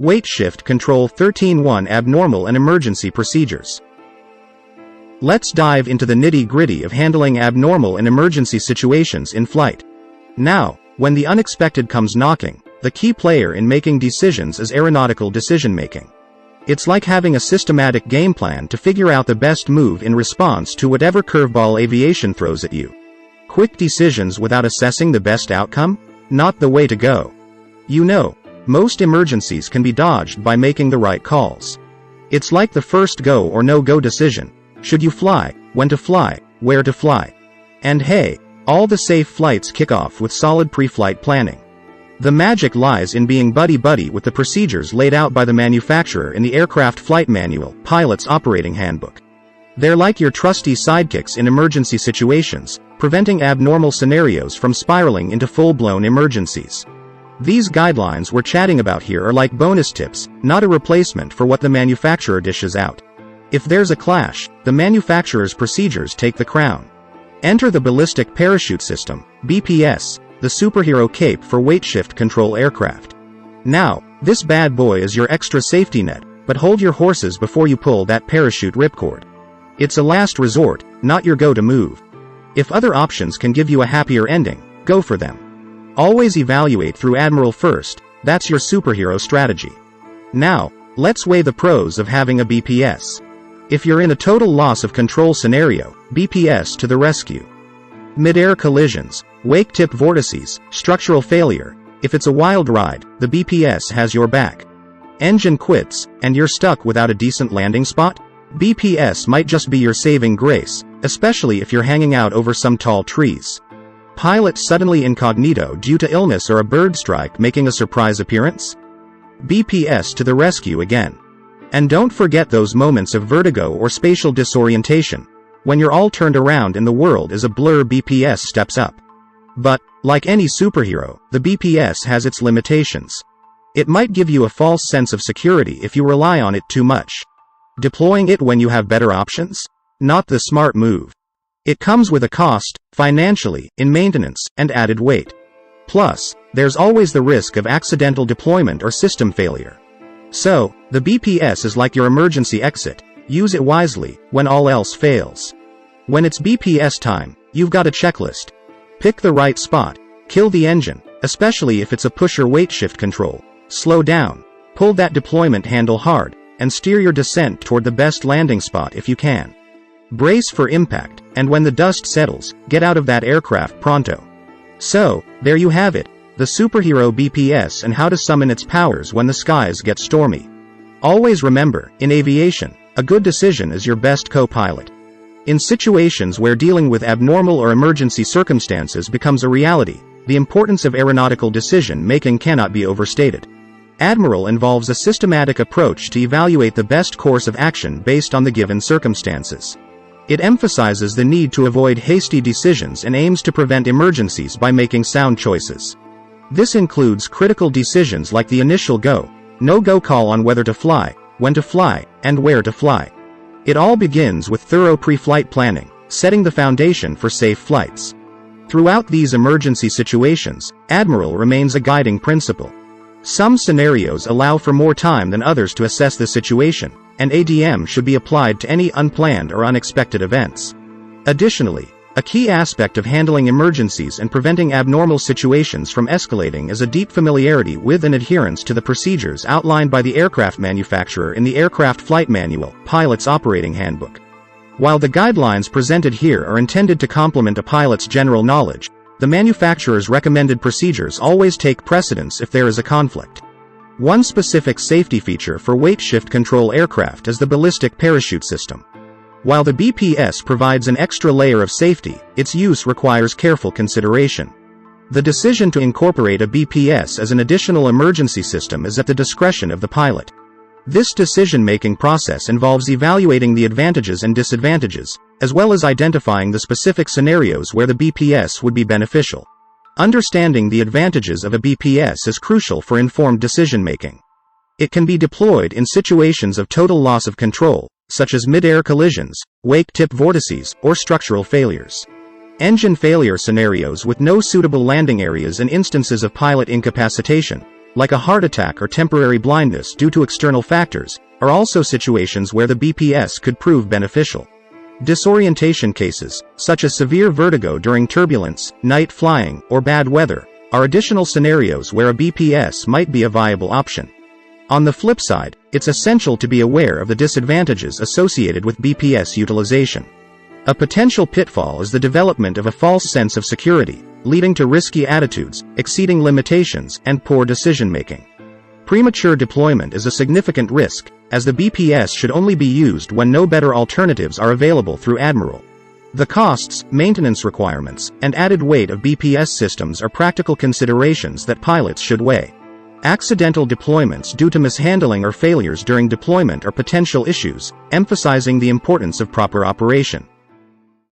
Weight Shift Control 13.1 Abnormal and Emergency Procedures. Let's dive into the nitty-gritty of handling abnormal and emergency situations in flight. Now, when the unexpected comes knocking, the key player in making decisions is aeronautical decision-making. It's like having a systematic game plan to figure out the best move in response to whatever curveball aviation throws at you. Quick decisions without assessing the best outcome? Not the way to go. You know, most emergencies can be dodged by making the right calls. It's like the first go or no-go decision. Should you fly, when to fly, where to fly? And hey, all the safe flights kick off with solid pre-flight planning. The magic lies in being buddy-buddy with the procedures laid out by the manufacturer in the Aircraft Flight Manual, Pilot's Operating Handbook. They're like your trusty sidekicks in emergency situations, preventing abnormal scenarios from spiraling into full-blown emergencies. These guidelines we're chatting about here are like bonus tips, not a replacement for what the manufacturer dishes out. If there's a clash, the manufacturer's procedures take the crown. Enter the Ballistic Parachute System, BPS, the superhero cape for weight shift control aircraft. Now, this bad boy is your extra safety net, but hold your horses before you pull that parachute ripcord. It's a last resort, not your go-to move. If other options can give you a happier ending, go for them. Always evaluate through Admiral first, that's your superhero strategy. Now, let's weigh the pros of having a BPS. If you're in a total loss of control scenario, BPS to the rescue. Mid-air collisions, wake tip vortices, structural failure. If it's a wild ride, the BPS has your back. Engine quits, and you're stuck without a decent landing spot? BPS might just be your saving grace, especially if you're hanging out over some tall trees. Pilot suddenly incognito due to illness or a bird strike making a surprise appearance? BPS to the rescue again. And don't forget those moments of vertigo or spatial disorientation. When you're all turned around and the world is a blur, BPS steps up. But, like any superhero, the BPS has its limitations. It might give you a false sense of security if you rely on it too much. Deploying it when you have better options? Not the smart move. It comes with a cost, financially, in maintenance, and added weight. Plus, there's always the risk of accidental deployment or system failure. So, the BPS is like your emergency exit. Use it wisely, when all else fails. When it's BPS time, you've got a checklist. Pick the right spot, kill the engine, especially if it's a push or weight shift control, slow down, pull that deployment handle hard, and steer your descent toward the best landing spot if you can. Brace for impact, and when the dust settles, get out of that aircraft pronto. So, there you have it, the superhero BPS and how to summon its powers when the skies get stormy. Always remember, in aviation, a good decision is your best co-pilot. In situations where dealing with abnormal or emergency circumstances becomes a reality, the importance of aeronautical decision-making cannot be overstated. Admiral involves a systematic approach to evaluate the best course of action based on the given circumstances. It emphasizes the need to avoid hasty decisions and aims to prevent emergencies by making sound choices. This includes critical decisions like the initial go, no-go call on whether to fly, when to fly, and where to fly. It all begins with thorough pre-flight planning, setting the foundation for safe flights. Throughout these emergency situations, Admiral remains a guiding principle. Some scenarios allow for more time than others to assess the situation, and ADM should be applied to any unplanned or unexpected events. Additionally, a key aspect of handling emergencies and preventing abnormal situations from escalating is a deep familiarity with and adherence to the procedures outlined by the aircraft manufacturer in the Aircraft Flight Manual, Pilot's Operating Handbook. While the guidelines presented here are intended to complement a pilot's general knowledge, the manufacturer's recommended procedures always take precedence if there is a conflict. One specific safety feature for weight shift control aircraft is the Ballistic Parachute System. While the BPS provides an extra layer of safety, its use requires careful consideration. The decision to incorporate a BPS as an additional emergency system is at the discretion of the pilot. This decision-making process involves evaluating the advantages and disadvantages, as well as identifying the specific scenarios where the BPS would be beneficial. Understanding the advantages of a BPS is crucial for informed decision-making. It can be deployed in situations of total loss of control, such as mid-air collisions, wake-tip vortices, or structural failures. Engine failure scenarios with no suitable landing areas and instances of pilot incapacitation, like a heart attack or temporary blindness due to external factors, are also situations where the BPS could prove beneficial. Disorientation cases, such as severe vertigo during turbulence, night flying, or bad weather, are additional scenarios where a BPS might be a viable option. On the flip side, it's essential to be aware of the disadvantages associated with BPS utilization. A potential pitfall is the development of a false sense of security, leading to risky attitudes, exceeding limitations, and poor decision-making. Premature deployment is a significant risk, as the BPS should only be used when no better alternatives are available through Admiral. The costs, maintenance requirements, and added weight of BPS systems are practical considerations that pilots should weigh. Accidental deployments due to mishandling or failures during deployment are potential issues, emphasizing the importance of proper operation.